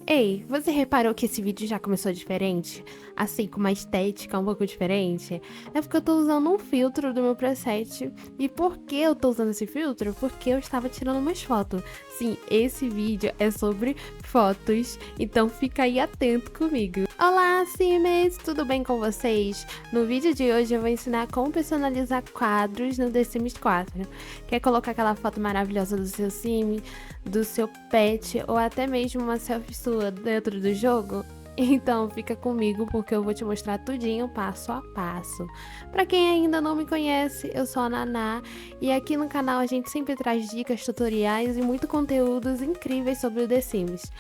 Ei, você reparou que esse vídeo já começou diferente? Assim, com uma estética um pouco diferente? É porque eu tô usando um filtro do meu preset. E por que eu tô usando esse filtro? Porque eu estava tirando umas fotos. Sim, esse vídeo é sobre fotos, então fica aí atento comigo. Olá, Sims! Tudo bem com vocês? No vídeo de hoje eu vou ensinar como personalizar quadros no The Sims 4. Quer colocar aquela foto maravilhosa do seu Sim, do seu pet ou até mesmo uma selfie sua dentro do jogo? Então fica comigo porque eu vou te mostrar tudinho passo a passo. Para quem ainda não me conhece, eu sou a Naná e aqui no canal a gente sempre traz dicas, tutoriais e muito conteúdos incríveis sobre o The Sims.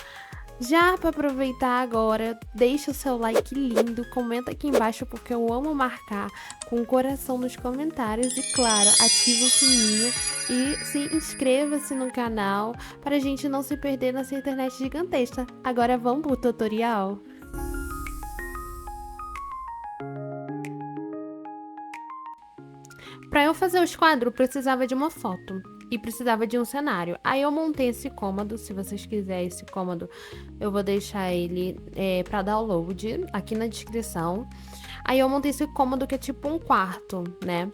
Já para aproveitar agora, deixa o seu like lindo, comenta aqui embaixo porque eu amo marcar com um coração nos comentários e claro, ativa o sininho e se inscreva-se no canal para a gente não se perder nessa internet gigantesca. Agora vamos pro tutorial? Para eu fazer os quadros, precisava de uma foto e precisava de um cenário. Aí eu montei esse cômodo, se vocês quiserem esse cômodo, eu vou deixar ele para download aqui na descrição. Aí eu montei esse cômodo que é tipo um quarto, né?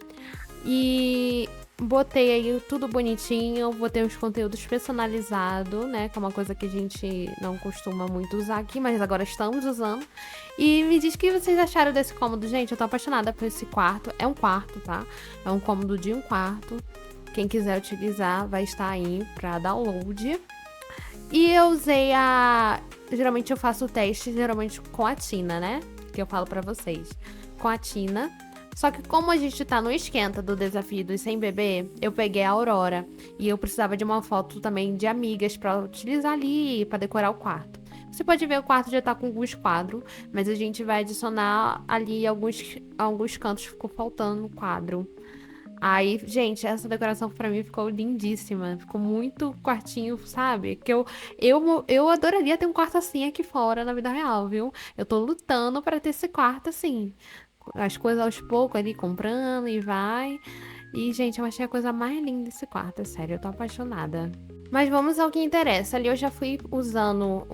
E botei aí tudo bonitinho, botei uns conteúdos personalizados, né? Que é uma coisa que a gente não costuma muito usar aqui, mas agora estamos usando. E me diz o que vocês acharam desse cômodo, gente. Eu tô apaixonada por esse quarto. É um quarto, tá? É um cômodo de um quarto. Quem quiser utilizar vai estar aí pra download. E eu usei a... Geralmente eu faço o teste, geralmente com a Tina, né? Que eu falo pra vocês. Com a Tina. Só que como a gente tá no esquenta do desafio dos 100 bebê, eu peguei a Aurora. E eu precisava de uma foto também de amigas pra utilizar ali, pra decorar o quarto. Você pode ver o quarto já tá com alguns quadros, mas a gente vai adicionar ali alguns cantos que ficou faltando no quadro. Aí, gente, essa decoração pra mim ficou lindíssima. Ficou muito quartinho, sabe? Eu adoraria ter um quarto assim aqui fora na vida real, viu? Eu tô lutando pra ter esse quarto assim. As coisas aos poucos ali, comprando e vai. E, gente, eu achei a coisa mais linda desse quarto, é sério, eu tô apaixonada. Mas vamos ao que interessa. Ali eu já fui usando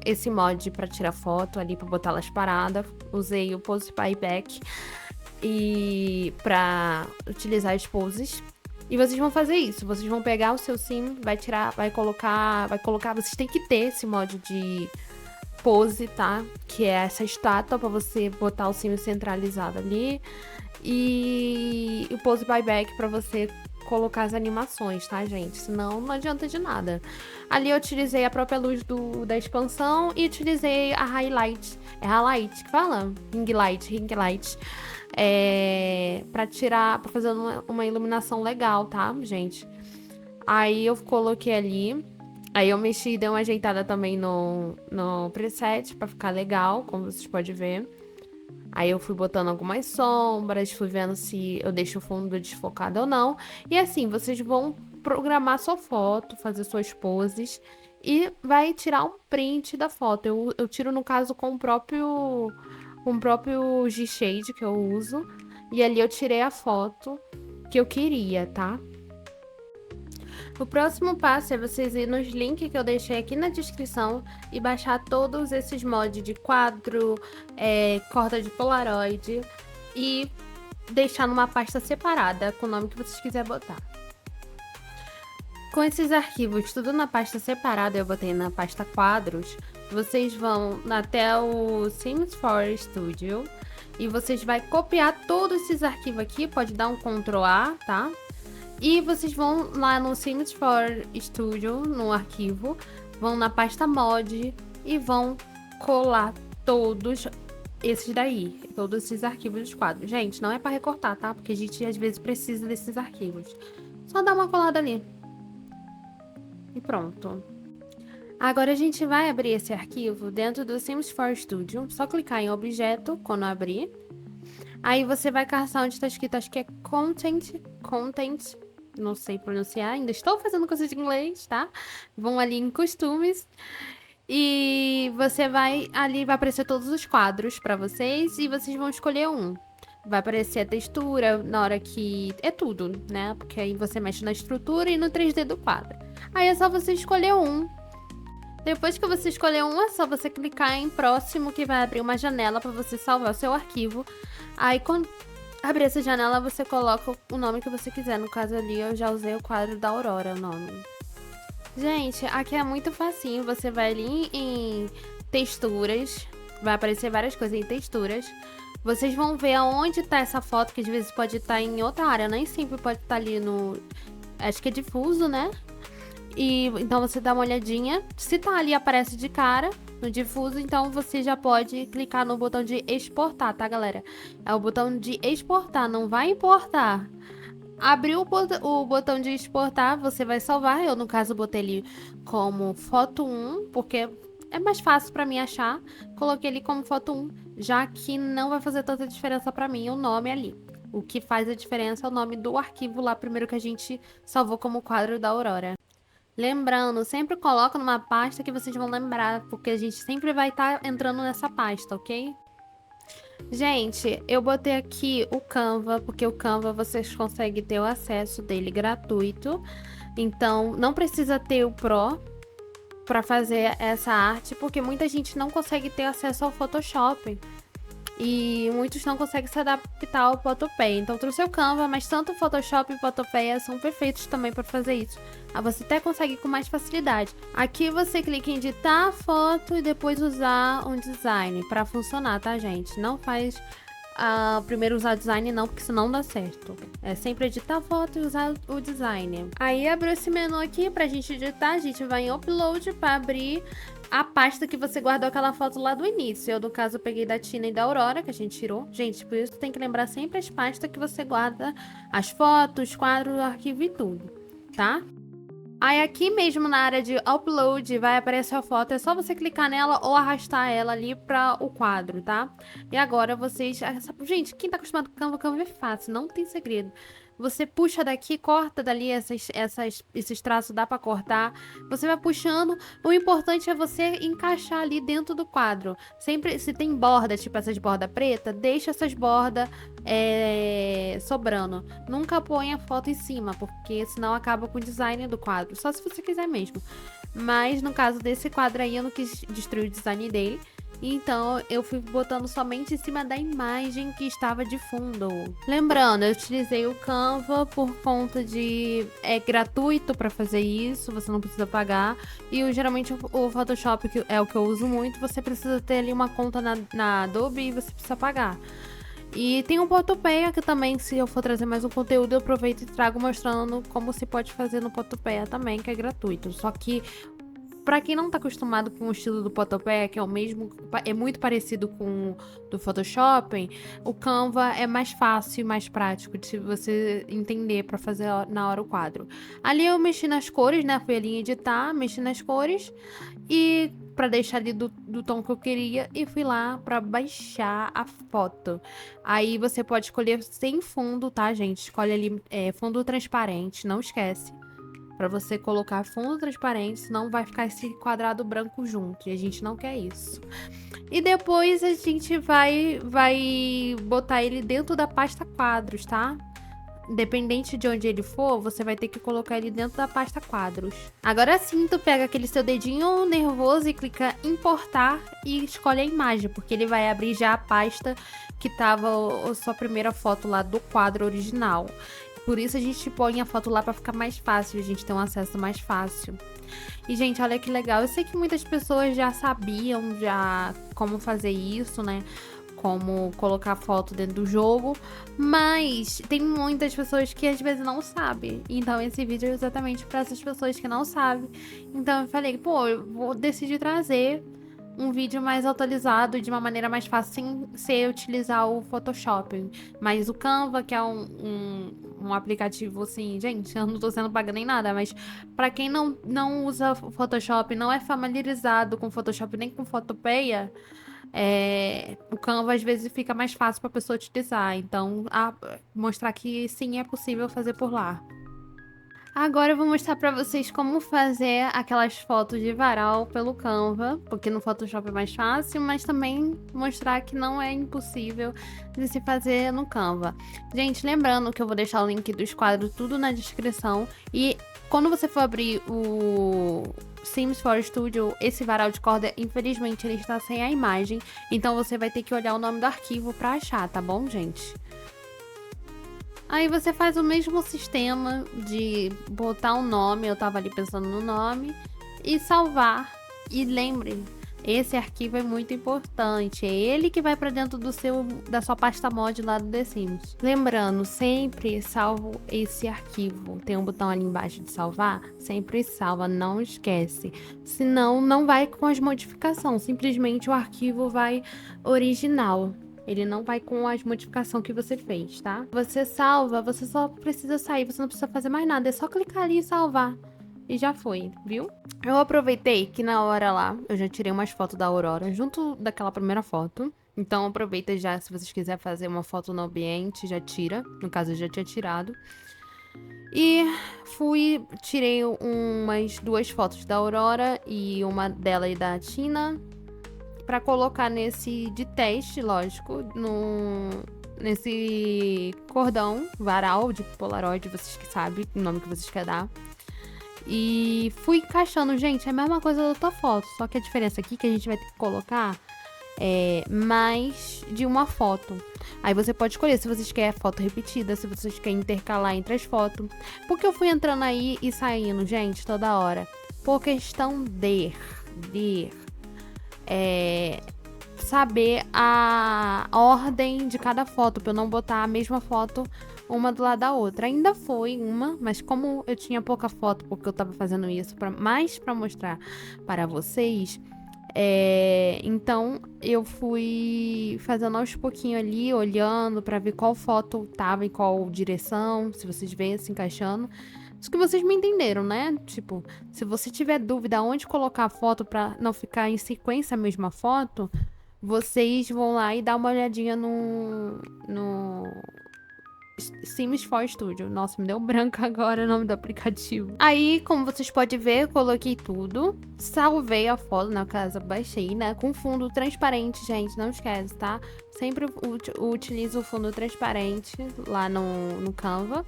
esse mod pra tirar foto ali, pra botar elas paradas. Usei o Pose Playback e para utilizar as poses. E vocês vão fazer isso, vocês vão pegar o seu sim, vai colocar, vocês têm que ter esse mod de pose, tá? Que é essa estátua para você botar o sim centralizado ali e o pose buyback para você colocar as animações, tá, gente? Senão não adianta de nada. Ali eu utilizei a própria luz da expansão e utilizei a highlight. É highlight que fala? Ring light. Pra fazer uma iluminação legal, tá, gente? Aí eu coloquei ali. Aí eu mexi, dei uma ajeitada também no preset pra ficar legal, como vocês podem ver. Aí eu fui botando algumas sombras, fui vendo se eu deixo o fundo desfocado ou não. E assim, vocês vão programar sua foto, fazer suas poses e vai tirar um print da foto. Eu tiro, no caso, com o próprio G-Shade que eu uso. E ali eu tirei a foto que eu queria, tá? O próximo passo é vocês irem nos links que eu deixei aqui na descrição e baixar todos esses mods de quadro, corta de Polaroid e deixar numa pasta separada com o nome que vocês quiserem botar. Com esses arquivos tudo na pasta separada, eu botei na pasta quadros, vocês vão até o Sims 4 Studio e vocês vão copiar todos esses arquivos aqui, pode dar um Ctrl A, tá? E vocês vão lá no Sims 4 Studio, no arquivo, vão na pasta mod e vão colar todos esses daí, todos esses arquivos dos quadros. Gente, não é para recortar, tá? Porque a gente às vezes precisa desses arquivos. Só dá uma colada ali. E pronto. Agora a gente vai abrir esse arquivo dentro do Sims 4 Studio. Só clicar em objeto quando abrir. Aí você vai caçar onde está escrito, acho que é Content, não sei pronunciar, ainda estou fazendo coisas de inglês, tá? Vão ali em costumes e você vai aparecer todos os quadros para vocês e vocês vão escolher um. Vai aparecer a textura na hora que... É tudo, né? Porque aí você mexe na estrutura e no 3D do quadro. Aí é só você escolher um. Depois que você escolher um, é só você clicar em próximo, que vai abrir uma janela para você salvar o seu arquivo. Aí, quando abrir essa janela, você coloca o nome que você quiser. No caso ali, eu já usei o quadro da Aurora, o nome. Gente, aqui é muito facinho. Você vai ali em texturas. Vai aparecer várias coisas em texturas. Vocês vão ver aonde tá essa foto, que às vezes pode estar em outra área. Nem sempre pode estar ali no... Acho que é difuso, né? E então você dá uma olhadinha. Se tá ali, aparece de cara no difuso, então você já pode clicar no botão de exportar, tá, galera? É o botão de exportar, não vai importar. Abriu o botão de exportar, você vai salvar. Eu, no caso, botei ele como foto 1, porque é mais fácil pra mim achar. Coloquei ele como foto 1, já que não vai fazer tanta diferença pra mim o nome ali. O que faz a diferença é o nome do arquivo lá, primeiro que a gente salvou como quadro da Aurora. Lembrando, sempre coloca numa pasta que vocês vão lembrar, porque a gente sempre vai estar entrando nessa pasta, ok? Gente, eu botei aqui o Canva, porque o Canva vocês conseguem ter o acesso dele gratuito. Então, não precisa ter o Pro para fazer essa arte, porque muita gente não consegue ter acesso ao Photoshop. E muitos não conseguem se adaptar ao Photopea. Então, trouxe o Canva, mas tanto o Photoshop e o Photopea são perfeitos também para fazer isso. Aí você até consegue com mais facilidade. Aqui você clica em editar a foto e depois usar um design para funcionar, tá, gente? Não faz primeiro usar design não, porque senão não dá certo. É sempre editar a foto e usar o design. Aí abriu esse menu aqui pra gente editar, a gente vai em upload para abrir a pasta que você guardou aquela foto lá do início. Eu, no caso, peguei da Tina e da Aurora, que a gente tirou. Gente, por isso tem que lembrar sempre as pastas que você guarda as fotos, quadros, arquivo e tudo, tá? Aí aqui mesmo na área de upload vai aparecer a foto, é só você clicar nela ou arrastar ela ali para o quadro, tá? E agora vocês... Gente, quem tá acostumado com Canva, Canva é fácil, não tem segredo. Você puxa daqui, corta dali esses traços, dá pra cortar. Você vai puxando. O importante é você encaixar ali dentro do quadro. Sempre, se tem borda, tipo essas bordas preta, deixa essas bordas sobrando. Nunca põe a foto em cima, porque senão acaba com o design do quadro. Só se você quiser mesmo. Mas no caso desse quadro aí, eu não quis destruir o design dele. Então, eu fui botando somente em cima da imagem que estava de fundo. Lembrando, eu utilizei o Canva por conta de... É gratuito para fazer isso, você não precisa pagar. E geralmente o Photoshop, que é o que eu uso muito, você precisa ter ali uma conta na Adobe e você precisa pagar. E tem o Photopea, que também, se eu for trazer mais um conteúdo, eu aproveito e trago mostrando como se pode fazer no Photopea também, que é gratuito. Só que... Pra quem não tá acostumado com o estilo do Photopea, que é o mesmo, é muito parecido com o do Photoshop, o Canva é mais fácil e mais prático de você entender pra fazer na hora o quadro. Ali eu mexi nas cores, né? Fui ali em editar, mexi nas cores e pra deixar ali do tom que eu queria e fui lá pra baixar a foto. Aí você pode escolher sem fundo, tá, gente? Escolhe ali fundo transparente, não esquece. Pra você colocar fundo transparente, senão vai ficar esse quadrado branco junto. E a gente não quer isso. E depois a gente vai botar ele dentro da pasta quadros, tá? Independente de onde ele for, você vai ter que colocar ele dentro da pasta quadros. Agora sim, tu pega aquele seu dedinho nervoso e clica em importar e escolhe a imagem, porque ele vai abrir já a pasta que tava a sua primeira foto lá do quadro original. Por isso a gente põe a foto lá pra ficar mais fácil, a gente ter um acesso mais fácil. E, gente, olha que legal. Eu sei que muitas pessoas já sabiam como fazer isso, né? Como colocar foto dentro do jogo. Mas tem muitas pessoas que às vezes não sabem. Então esse vídeo é exatamente para essas pessoas que não sabem. Então eu falei, pô, eu vou decidir trazer um vídeo mais atualizado de uma maneira mais fácil, sem ser utilizar o Photoshop. Mas o Canva, que é um aplicativo assim, gente, eu não tô sendo paga nem nada, mas pra quem não usa Photoshop, não é familiarizado com Photoshop nem com Photopea, o Canva às vezes fica mais fácil pra pessoa utilizar. Então, mostrar que sim, é possível fazer por lá. Agora eu vou mostrar pra vocês como fazer aquelas fotos de varal pelo Canva, porque no Photoshop é mais fácil, mas também mostrar que não é impossível de se fazer no Canva. Gente, lembrando que eu vou deixar o link dos quadros tudo na descrição e quando você for abrir Sims 4 Studio, esse varal de corda, infelizmente, ele está sem a imagem. Então, você vai ter que olhar o nome do arquivo pra achar, tá bom, gente? Aí você faz o mesmo sistema de botar um nome, eu tava ali pensando no nome, e salvar. E lembre, esse arquivo é muito importante, é ele que vai para dentro da sua pasta mod lá do The Sims. Lembrando, sempre salvo esse arquivo. Tem um botão ali embaixo de salvar, sempre salva, não esquece. Senão não vai com as modificações, simplesmente o arquivo vai original. Ele não vai com as modificações que você fez, tá? Você salva, você só precisa sair, você não precisa fazer mais nada. É só clicar ali e salvar. E já foi, viu? Eu aproveitei que na hora lá, eu já tirei umas fotos da Aurora, junto daquela primeira foto. Então aproveita já, se vocês quiserem fazer uma foto no ambiente, já tira. No caso, eu já tinha tirado. E tirei umas 2 fotos da Aurora e uma dela e da Tina, pra colocar nesse de teste, lógico, nesse cordão, varal de Polaroid, vocês que sabem o nome que vocês querem dar. E fui encaixando, gente, é a mesma coisa da outra foto, só que a diferença aqui é que a gente vai ter que colocar mais de uma foto. Aí você pode escolher se vocês querem foto repetida, se vocês querem intercalar entre as fotos. Porque eu fui entrando aí e saindo, gente, toda hora. Por questão de saber a ordem de cada foto, pra eu não botar a mesma foto uma do lado da outra. Ainda foi uma, mas como eu tinha pouca foto, porque eu tava fazendo isso mais pra mostrar para vocês, então eu fui fazendo aos pouquinhos ali, olhando pra ver qual foto tava em qual direção, se vocês veem se encaixando. Isso que vocês me entenderam, né? Tipo, se você tiver dúvida onde colocar a foto pra não ficar em sequência a mesma foto, vocês vão lá e dá uma olhadinha no Sims 4 Studio. Nossa, me deu branco agora o nome do aplicativo. Aí, como vocês podem ver, eu coloquei tudo. Salvei a foto, na casa baixei, né? Com fundo transparente, gente, não esquece, tá? Sempre utilizo o fundo transparente lá no Canva.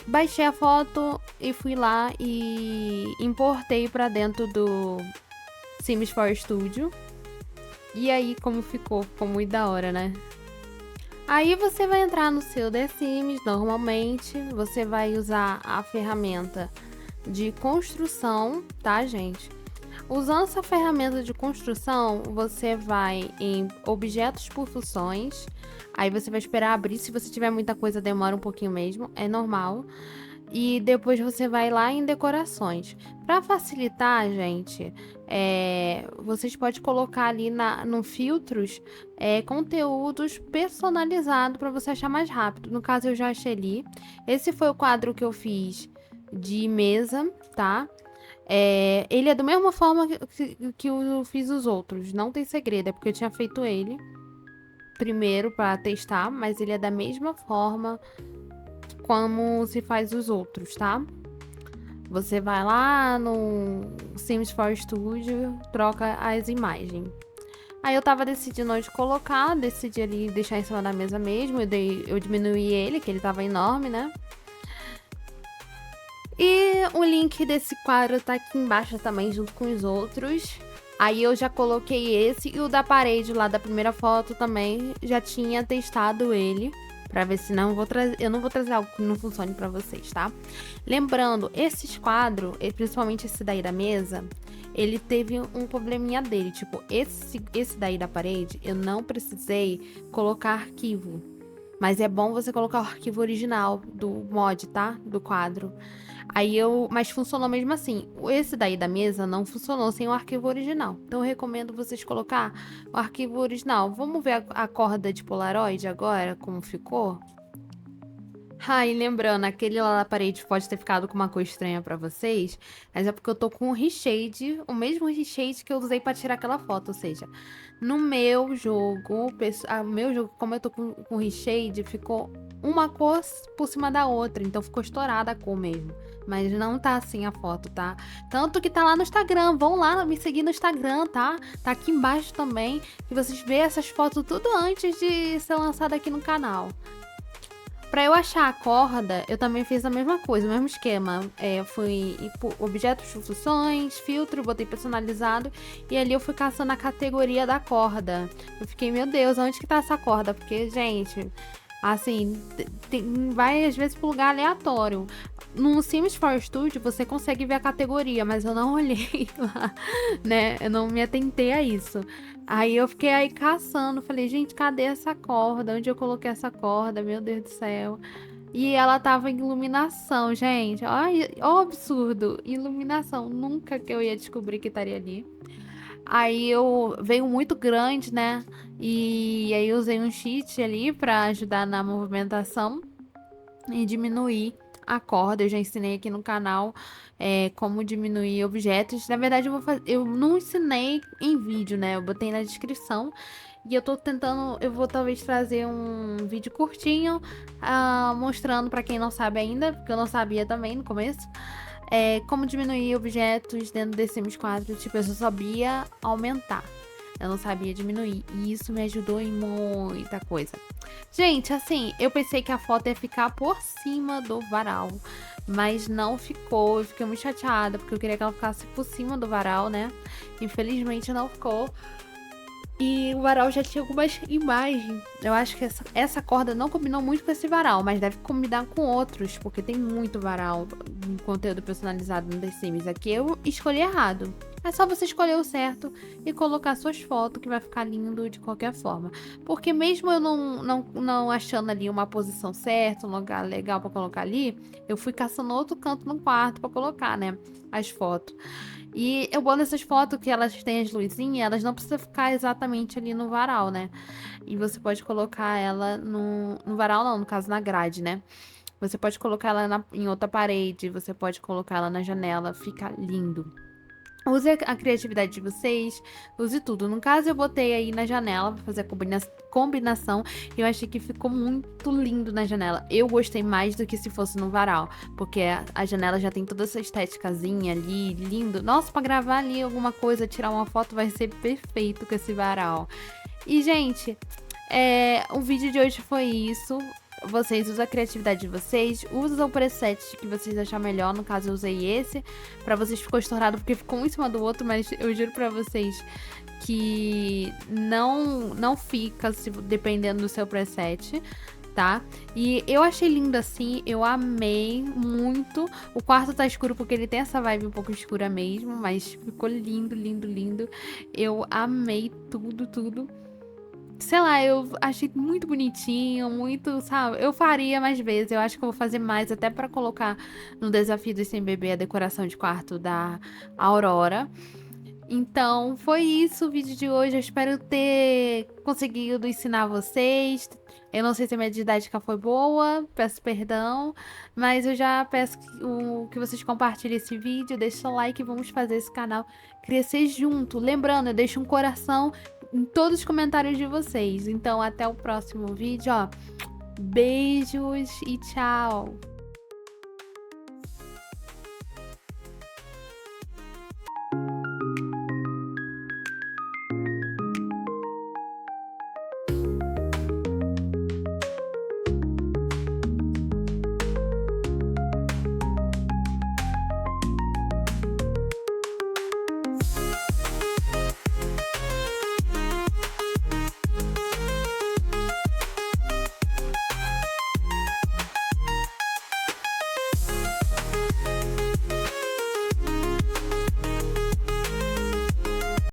Baixei a foto e fui lá e importei pra dentro do Sims 4 Studio. E aí, como ficou muito da hora, né? Aí você vai entrar no seu The Sims, normalmente. Você vai usar a ferramenta de construção, tá, gente? Usando essa ferramenta de construção, você vai em objetos por funções. Aí você vai esperar abrir. Se você tiver muita coisa, demora um pouquinho mesmo. É normal. E depois você vai lá em decorações. Para facilitar, gente, vocês podem colocar ali no filtros conteúdos personalizados para você achar mais rápido. No caso, eu já achei ali. Esse foi o quadro que eu fiz de mesa, tá? Ele é da mesma forma que eu fiz os outros. Não tem segredo, é porque eu tinha feito ele primeiro para testar, mas ele é da mesma forma como se faz os outros, tá? Você vai lá no Sims 4 Studio, troca as imagens. Aí eu tava decidindo onde colocar, decidi ali deixar em cima da mesa mesmo, eu diminuí ele, que ele tava enorme, né? E o link desse quadro tá aqui embaixo também, junto com os outros. Aí eu já coloquei esse e o da parede lá da primeira foto também, já tinha testado ele. Pra ver se eu não vou trazer algo que não funcione pra vocês, tá? Lembrando, esses quadros, principalmente esse daí da mesa, ele teve um probleminha dele. Tipo, esse daí da parede, eu não precisei colocar arquivo. Mas é bom você colocar o arquivo original do mod, tá? Do quadro. Mas funcionou mesmo assim. Esse daí da mesa não funcionou sem o arquivo original. Então eu recomendo vocês colocar o arquivo original. Vamos ver a corda de Polaroid agora, como ficou? E lembrando, aquele lá na parede pode ter ficado com uma cor estranha pra vocês, mas é porque eu tô com um reshade, o mesmo reshade que eu usei pra tirar aquela foto, ou seja, no meu jogo, como eu tô com reshade, ficou uma cor por cima da outra, então ficou estourada a cor mesmo. Mas não tá assim a foto, tá? Tanto que tá lá no Instagram, vão lá me seguir no Instagram, tá? Tá aqui embaixo também, que vocês veem essas fotos tudo antes de ser lançada aqui no canal. Pra eu achar a corda, eu também fiz a mesma coisa, o mesmo esquema. Eu fui por objetos de funções, filtro, botei personalizado e ali eu fui caçando a categoria da corda. Eu fiquei, meu Deus, onde que tá essa corda? Porque, gente, assim, vai às vezes pro lugar aleatório. No Sims 4 Studio você consegue ver a categoria, mas eu não olhei lá, né? Eu não me atentei a isso. Aí eu fiquei aí caçando, falei, gente, cadê essa corda? Onde eu coloquei essa corda? Meu Deus do céu. E ela tava em iluminação, gente. Olha, ó o absurdo. Iluminação. Nunca que eu ia descobrir que estaria ali. Aí eu veio muito grande, né? E aí eu usei um cheat ali pra ajudar na movimentação e diminuir a corda. Eu já ensinei aqui no canal como diminuir objetos. Na verdade, eu não ensinei em vídeo, né? Eu botei na descrição. E eu tô tentando, eu vou talvez trazer um vídeo curtinho, mostrando pra quem não sabe ainda, porque eu não sabia também no começo, como diminuir objetos dentro do The Sims 4. Tipo, eu só sabia aumentar. Eu não sabia diminuir. E isso me ajudou em muita coisa. Gente, assim, eu pensei que a foto ia ficar por cima do varal. Mas não ficou. Eu fiquei muito chateada, porque eu queria que ela ficasse por cima do varal, né? Infelizmente não ficou. E o varal já tinha algumas imagens. Eu acho que essa corda não combinou muito com esse varal, mas deve combinar com outros, porque tem muito varal em conteúdo personalizado no The Sims. Aqui eu escolhi errado. É só você escolher o certo e colocar suas fotos, que vai ficar lindo de qualquer forma. Porque mesmo eu não achando ali uma posição certa, um lugar legal pra colocar ali, eu fui caçando outro canto no quarto pra colocar, né, as fotos. E eu boto essas fotos que elas têm as luzinhas, elas não precisam ficar exatamente ali no varal, né? E você pode colocar ela no varal, não, no caso na grade, né? Você pode colocar ela em outra parede, você pode colocar ela na janela, fica lindo. Use a criatividade de vocês, use tudo. No caso, eu botei aí na janela pra fazer a combinação e eu achei que ficou muito lindo na janela. Eu gostei mais do que se fosse no varal, porque a janela já tem toda essa estéticazinha ali, lindo. Nossa, pra gravar ali alguma coisa, tirar uma foto vai ser perfeito com esse varal. E, gente, o vídeo de hoje foi isso. Vocês usam a criatividade de vocês, usam o preset que vocês achar melhor. No caso, eu usei esse. Pra vocês ficou estourado porque ficou um em cima do outro, mas eu juro pra vocês que não fica dependendo do seu preset, tá? E eu achei lindo assim, eu amei muito. O quarto tá escuro porque ele tem essa vibe um pouco escura mesmo, mas ficou lindo, lindo, lindo. Eu amei tudo, tudo. Sei lá, eu achei muito bonitinho, muito, sabe? Eu faria mais vezes, eu acho que eu vou fazer mais, até pra colocar no desafio do Sem Bebê a decoração de quarto da Aurora. Então, foi isso o vídeo de hoje. Eu espero ter conseguido ensinar vocês. Eu não sei se a minha didática foi boa, peço perdão, mas eu já peço que vocês compartilhem esse vídeo, deixem seu like e vamos fazer esse canal crescer junto. Lembrando, eu deixo um coração em todos os comentários de vocês. Então, até o próximo vídeo, ó. Beijos e tchau!